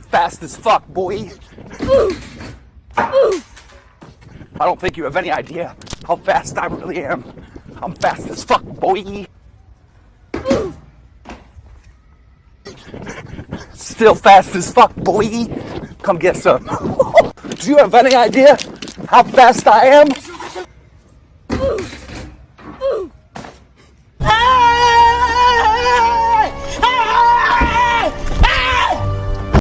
Fast as fuck, boy. I don't think you have any idea how fast I really am. I'm fast as fuck, boy. Still fast as fuck, boy. Come get some. Do you have any idea how fast I am?